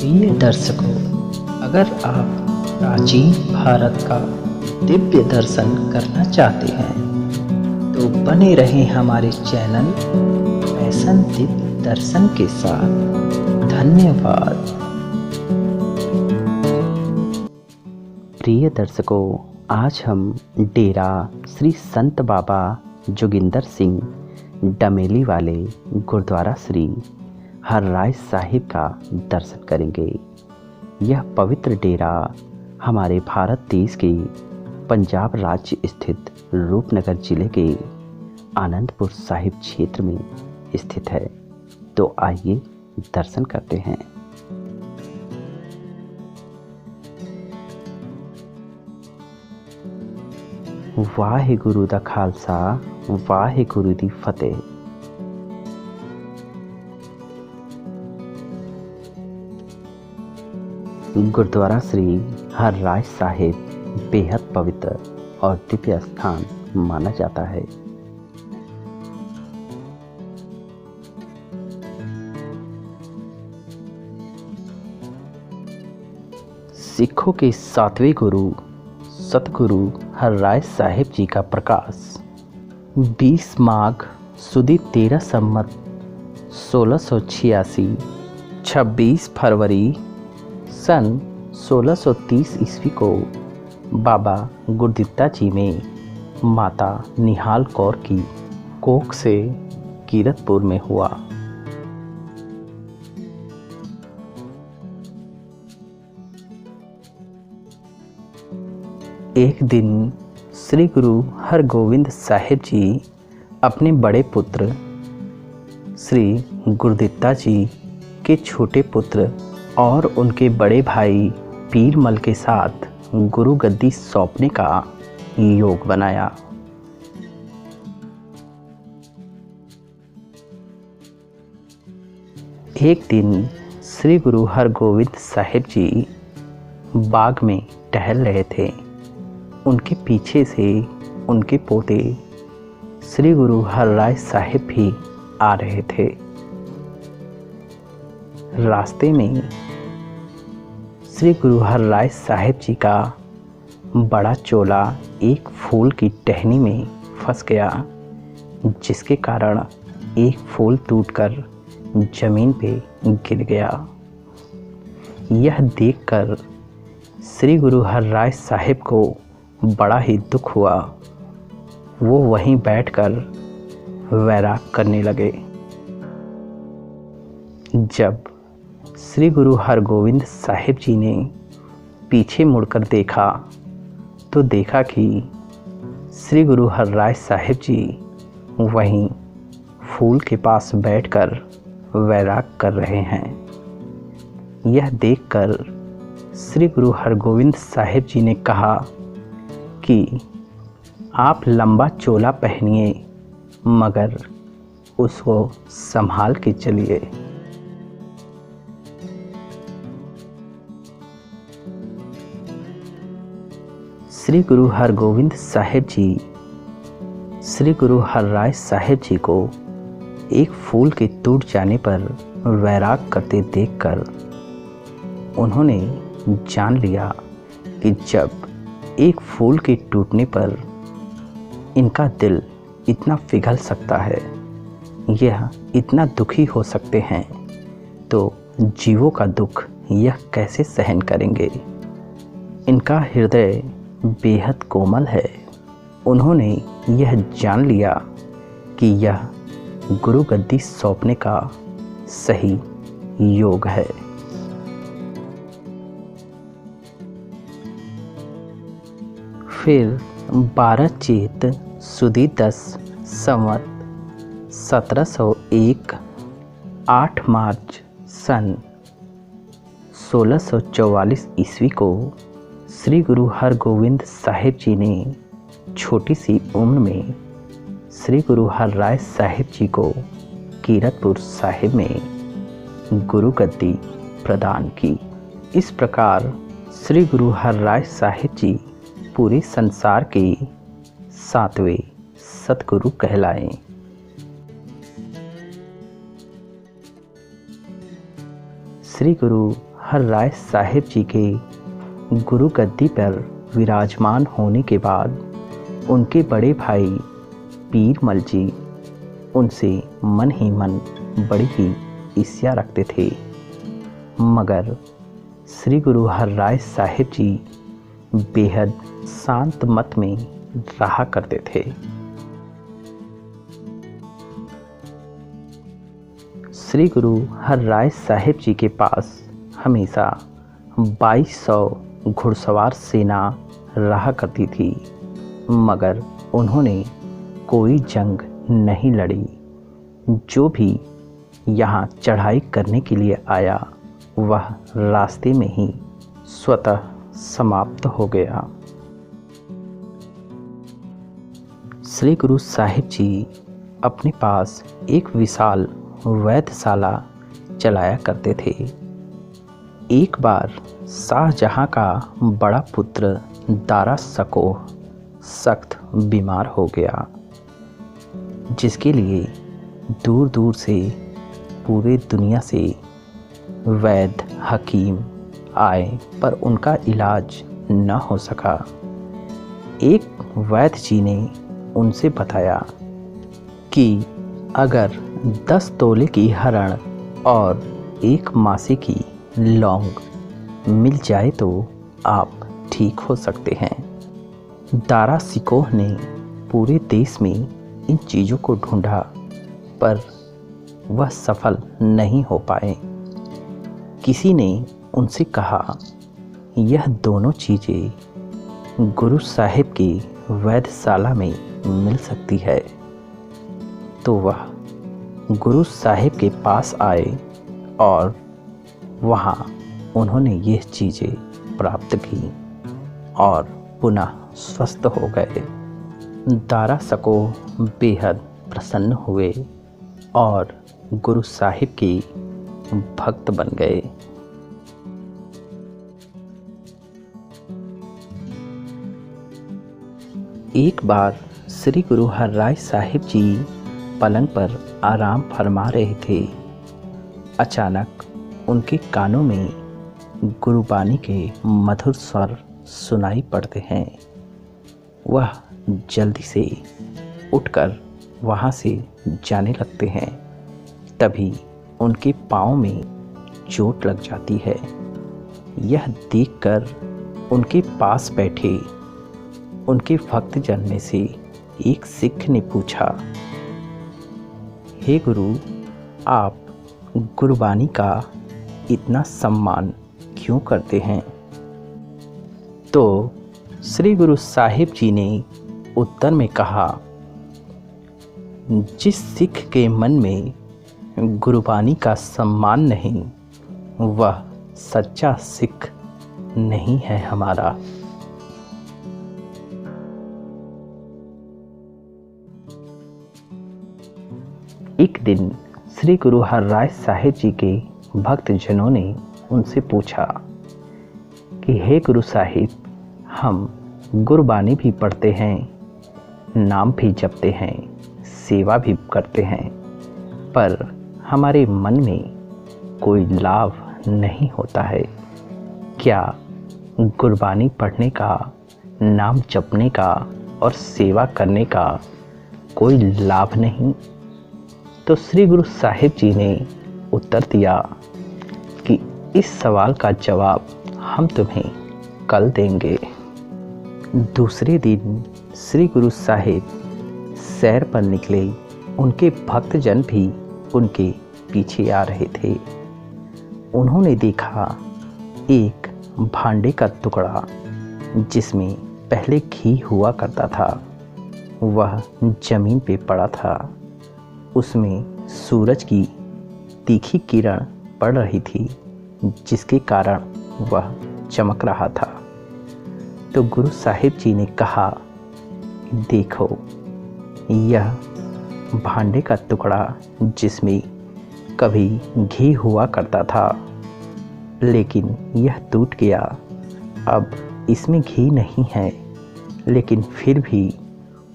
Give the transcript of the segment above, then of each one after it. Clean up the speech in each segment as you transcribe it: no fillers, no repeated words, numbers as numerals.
प्रिय दर्शकों, अगर आप प्राचीन भारत का दिव्य दर्शन करना चाहते हैं तो बने रहें हमारे चैनल फैशन दिव्य दर्शन के साथ। धन्यवाद। प्रिय दर्शकों, आज हम डेरा श्री संत बाबा जोगिंदर सिंह डमेली वाले गुरुद्वारा श्री हरराय साहिब का दर्शन करेंगे। यह पवित्र डेरा हमारे भारत देश के पंजाब राज्य स्थित रूपनगर जिले के आनंदपुर साहिब क्षेत्र में स्थित है। तो आइए दर्शन करते हैं। वाहिगुरु दा खालसा, वाहिगुरु दी फतेह। गुरुद्वारा श्री हरराय साहिब बेहद पवित्र और दिव्य स्थान माना जाता है। सिखों के 7वें गुरु सतगुरु हरराय साहिब जी का प्रकाश 20 माघ सुदी 13 संवत 1686, 26 फरवरी सन 1630 ईस्वी को बाबा गुरदित्ता जी में माता निहाल कौर की कोख से कीरतपुर में हुआ। एक दिन श्री गुरु हरगोविंद साहिब जी अपने बड़े पुत्र श्री गुरदित्ता जी के छोटे पुत्र और उनके बड़े भाई पीरमल के साथ गुरु गद्दी सौंपने का योग बनाया। एक दिन श्री गुरु हरगोविंद साहिब जी बाग में टहल रहे थे। उनके पीछे से उनके पोते श्री गुरु हरराय साहिब भी आ रहे थे। रास्ते में श्री गुरु हरराय साहिब जी का बड़ा चोला एक फूल की टहनी में फंस गया, जिसके कारण एक फूल टूटकर जमीन पे गिर गया। यह देखकर श्री गुरु हरराय साहिब को बड़ा ही दुख हुआ। वो वहीं बैठकर वैराग करने लगे। जब श्री गुरु हरगोविंद साहिब जी ने पीछे मुड़कर देखा तो देखा कि श्री गुरु हरराय साहिब जी वहीं फूल के पास बैठकर वैराग कर रहे हैं। यह देखकर श्री गुरु हरगोविंद साहिब जी ने कहा कि आप लंबा चोला पहनिए, मगर उसको संभाल के चलिए। श्री गुरु हरगोविंद साहिब जी श्री गुरु हरराय साहिब जी को एक फूल के टूट जाने पर वैराग करते देखकर उन्होंने जान लिया कि जब एक फूल के टूटने पर इनका दिल इतना पिघल सकता है, यह इतना दुखी हो सकते हैं, तो जीवों का दुख यह कैसे सहन करेंगे। इनका हृदय बेहद कोमल है। उन्होंने यह जान लिया कि यह गुरु गद्दी सौंपने का सही योग है। फिर 12 चैत सुदी 10 संवत 1701, 8 मार्च सन 1644 ईस्वी को श्री गुरु हरगोविंद साहिब जी ने छोटी सी उम्र में श्री गुरु हरराय साहिब जी को कीरतपुर साहिब में गुरु गद्दी प्रदान की। इस प्रकार श्री गुरु हरराय साहिब जी पूरे संसार के 7वें सतगुरु कहलाए। श्री गुरु हरराय साहिब जी के गुरु गद्दी पर विराजमान होने के बाद उनके बड़े भाई पीरमल जी उनसे मन ही मन बड़ी ही ईर्ष्या रखते थे, मगर श्री गुरु हरराय साहिब जी बेहद शांत मत में रहा करते थे। श्री गुरु हरराय साहिब जी के पास हमेशा 2200 घुड़सवार सेना रहा करती थी, मगर उन्होंने कोई जंग नहीं लड़ी। जो भी यहाँ चढ़ाई करने के लिए आया वह रास्ते में ही स्वतः समाप्त हो गया। श्री गुरु साहिब जी अपने पास एक विशाल वैधशाला चलाया करते थे। एक बार शाहजहां का बड़ा पुत्र दारा शकोह सख्त बीमार हो गया, जिसके लिए दूर दूर से पूरे दुनिया से वैद्य हकीम आए, पर उनका इलाज न हो सका। एक वैद्य जी ने उनसे बताया कि अगर 10 तोले की हरण और 1 मासे की लौंग मिल जाए तो आप ठीक हो सकते हैं। दारा शिकोह ने पूरे देश में इन चीज़ों को ढूंढा, पर वह सफल नहीं हो पाए। किसी ने उनसे कहा, यह दोनों चीज़ें गुरु साहिब की वैधशाला में मिल सकती है। तो वह गुरु साहिब के पास आए और वहाँ उन्होंने ये चीज़ें प्राप्त की और पुनः स्वस्थ हो गए। दारा शकोह बेहद प्रसन्न हुए और गुरु साहिब के भक्त बन गए। एक बार श्री गुरु हरराय साहिब जी पलंग पर आराम फरमा रहे थे। अचानक उनके कानों में गुरुबानी के मधुर स्वर सुनाई पड़ते हैं। वह जल्दी से उठकर वहाँ से जाने लगते हैं। तभी उनके पाँव में चोट लग जाती है। यह देखकर उनके पास बैठे उनके भक्तजन में से एक सिख ने पूछा, हे गुरु, आप गुरबानी का इतना सम्मान क्यों करते हैं? तो श्री गुरु साहिब जी ने उत्तर में कहा, जिस सिख के मन में गुरबानी का सम्मान नहीं, वह सच्चा सिख नहीं है हमारा। एक दिन श्री गुरु हरराय साहिब जी के भक्तजनों ने उनसे पूछा कि हे गुरु साहिब, हम गुरबानी भी पढ़ते हैं, नाम भी जपते हैं, सेवा भी करते हैं, पर हमारे मन में कोई लाभ नहीं होता है। क्या गुरबानी पढ़ने का, नाम जपने का और सेवा करने का कोई लाभ नहीं? तो श्री गुरु साहिब जी ने उत्तर दिया कि इस सवाल का जवाब हम तुम्हें कल देंगे। दूसरे दिन श्री गुरु साहिब सैर पर निकले। उनके भक्तजन भी उनके पीछे आ रहे थे। उन्होंने देखा एक भांडे का टुकड़ा जिसमें पहले घी हुआ करता था, वह जमीन पे पड़ा था। उसमें सूरज की तीखी किरण पड़ रही थी, जिसके कारण वह चमक रहा था। तो गुरु साहिब जी ने कहा, देखो, यह भांडे का टुकड़ा जिसमें कभी घी हुआ करता था, लेकिन यह टूट गया। अब इसमें घी नहीं है, लेकिन फिर भी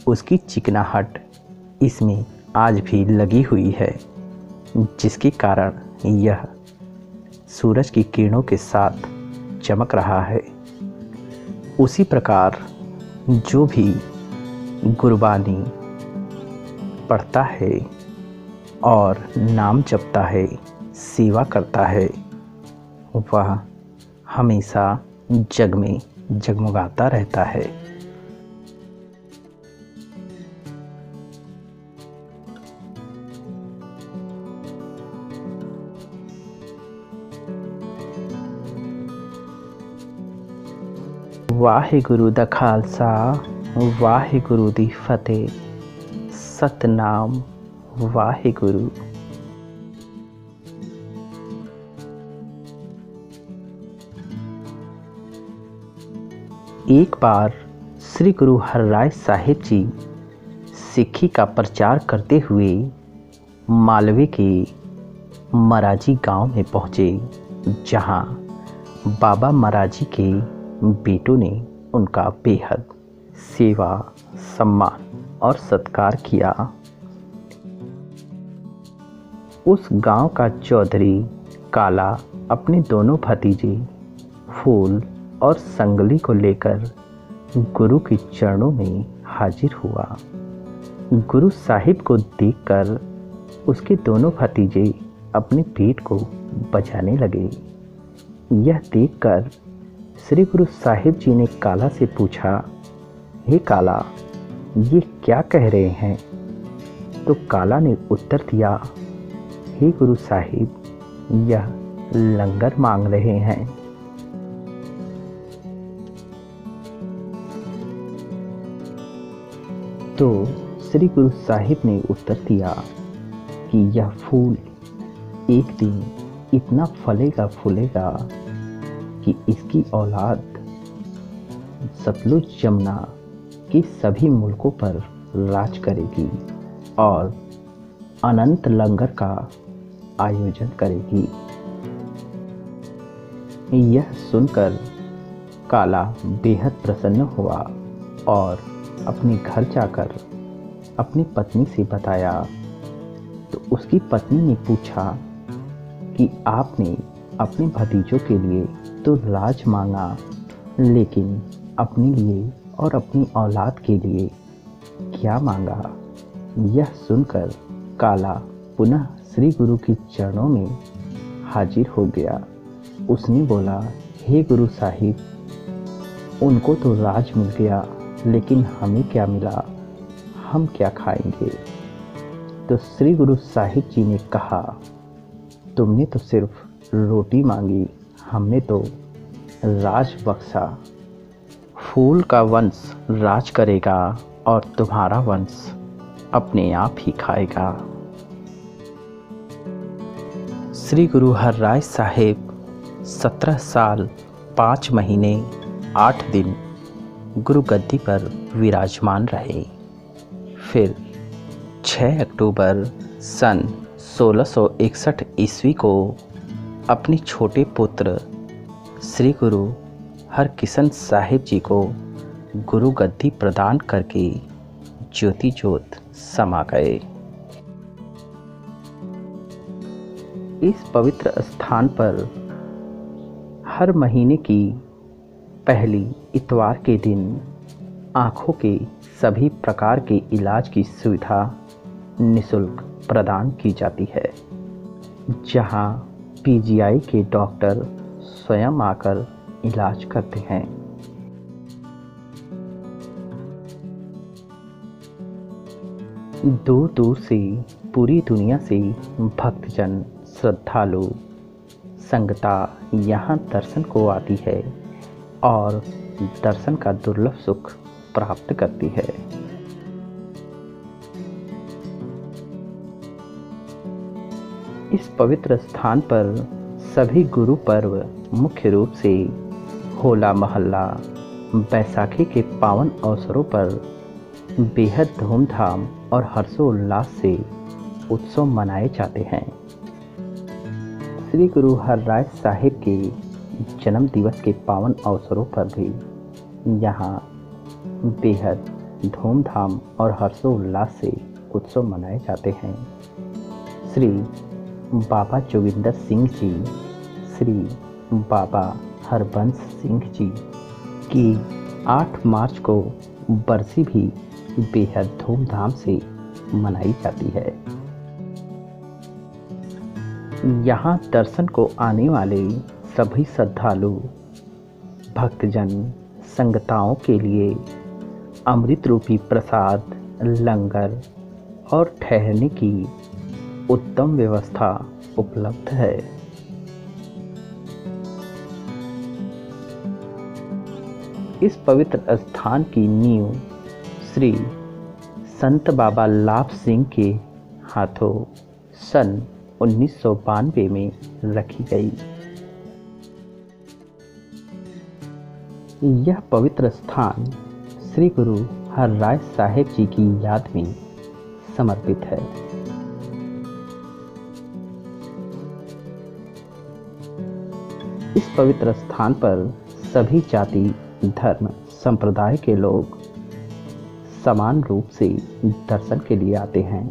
उसकी चिकनाहट इसमें आज भी लगी हुई है, जिसके कारण यह सूरज की किरणों के साथ चमक रहा है। उसी प्रकार जो भी गुरबानी पढ़ता है और नाम जपता है, सेवा करता है, वह हमेशा जग में जगमगाता रहता है। वाहिगुरु दा खालसा, वाहिगुरु दी फतेह। सतनाम वाहिगुरु। एक बार श्री गुरु हरराय साहिब जी सिक्खी का प्रचार करते हुए मालवे के मराजी गांव में पहुंचे, जहां बाबा मराजी के बेटों ने उनका बेहद सेवा, सम्मान और सत्कार किया। उस गांव का चौधरी काला अपने दोनों भतीजे फूल और संगली को लेकर गुरु के चरणों में हाजिर हुआ। गुरु साहिब को देखकर उसके दोनों भतीजे अपने पेट को बजाने लगे। यह देखकर श्री गुरु साहिब जी ने काला से पूछा, हे काला, ये क्या कह रहे हैं? तो काला ने उत्तर दिया, हे गुरु साहिब, यह लंगर मांग रहे हैं। तो श्री गुरु साहिब ने उत्तर दिया कि यह फूल एक दिन इतना फलेगा फूलेगा कि इसकी औलाद सतलुज यमुना के सभी मुल्कों पर राज करेगी और अनंत लंगर का आयोजन करेगी। यह सुनकर काला बेहद प्रसन्न हुआ और अपने घर जाकर अपनी पत्नी से बताया। तो उसकी पत्नी ने पूछा कि आपने अपने भतीजों के लिए तो राज मांगा, लेकिन अपने लिए और अपनी औलाद के लिए क्या मांगा? यह सुनकर काला पुनः श्री गुरु के चरणों में हाजिर हो गया। उसने बोला, हे गुरु साहिब, उनको तो राज मिल गया, लेकिन हमें क्या मिला? हम क्या खाएंगे? तो श्री गुरु साहिब जी ने कहा, तुमने तो सिर्फ रोटी मांगी, हमने तो राज बख्शा। फूल का वंश राज करेगा और तुम्हारा वंश अपने आप ही खाएगा। श्री गुरु हरराय साहिब 17 साल 5 महीने 8 दिन गुरु गद्दी पर विराजमान रहे। फिर 6 अक्टूबर सन 1661 ईस्वी को अपने छोटे पुत्र श्री गुरु हरकिशन साहिब जी को गुरु गद्दी प्रदान करके ज्योति ज्योत समा गए। इस पवित्र स्थान पर हर महीने की पहली इतवार के दिन आँखों के सभी प्रकार के इलाज की सुविधा निःशुल्क प्रदान की जाती है, जहां पीजीआई के डॉक्टर स्वयं आकर इलाज करते हैं। दूर दूर से, पूरी दुनिया से भक्तजन, श्रद्धालु, संगता यहाँ दर्शन को आती है और दर्शन का दुर्लभ सुख प्राप्त करती है। इस पवित्र स्थान पर सभी गुरु पर्व मुख्य रूप से होला महल्ला, बैसाखी के पावन अवसरों पर बेहद धूमधाम और हर्षोल्लास से उत्सव मनाए जाते हैं। श्री गुरु हरराय साहिब के जन्म दिवस के पावन अवसरों पर भी यहाँ बेहद धूमधाम और हर्षोल्लास से उत्सव मनाए जाते हैं। श्री बाबा जोगिंदर सिंह जी श्री बाबा हरबंस सिंह जी की 8 मार्च को बरसी भी बेहद धूमधाम से मनाई जाती है। यहाँ दर्शन को आने वाले सभी श्रद्धालु भक्तजन संगताओं के लिए अमृत रूपी प्रसाद, लंगर और ठहरने की उत्तम व्यवस्था उपलब्ध है। इस पवित्र स्थान की नींव श्री संत बाबा लाभ सिंह के हाथों सन 1992 में रखी गई। यह पवित्र स्थान श्री गुरु हरराय साहिब जी की याद में समर्पित है। इस पवित्र स्थान पर सभी जाति, धर्म, संप्रदाय के लोग समान रूप से दर्शन के लिए आते हैं,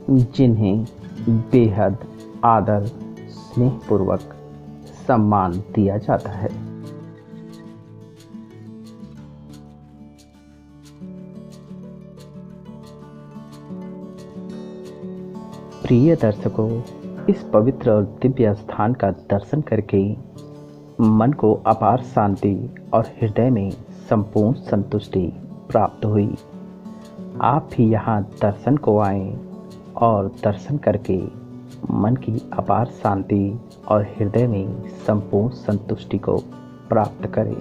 जिन्हें बेहद आदर, स्नेहपूर्वक सम्मान दिया जाता है। प्रिय दर्शकों, इस पवित्र और दिव्य स्थान का दर्शन करके मन को अपार शांति और हृदय में संपूर्ण संतुष्टि प्राप्त हुई। आप भी यहाँ दर्शन को आएं और दर्शन करके मन की अपार शांति और हृदय में संपूर्ण संतुष्टि को प्राप्त करें।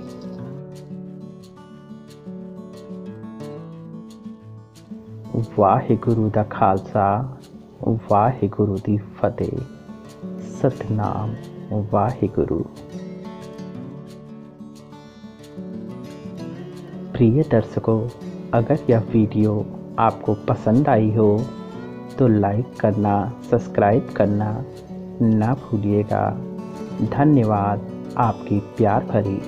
वाहिगुरु दा खालसा, वाहिगुरु दी फतेह। सतनाम वाहिगुरु। प्रिय दर्शकों, अगर यह वीडियो आपको पसंद आई हो तो लाइक करना, सब्सक्राइब करना ना भूलिएगा। धन्यवाद आपकी प्यार भरी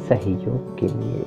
सहयोग के लिए।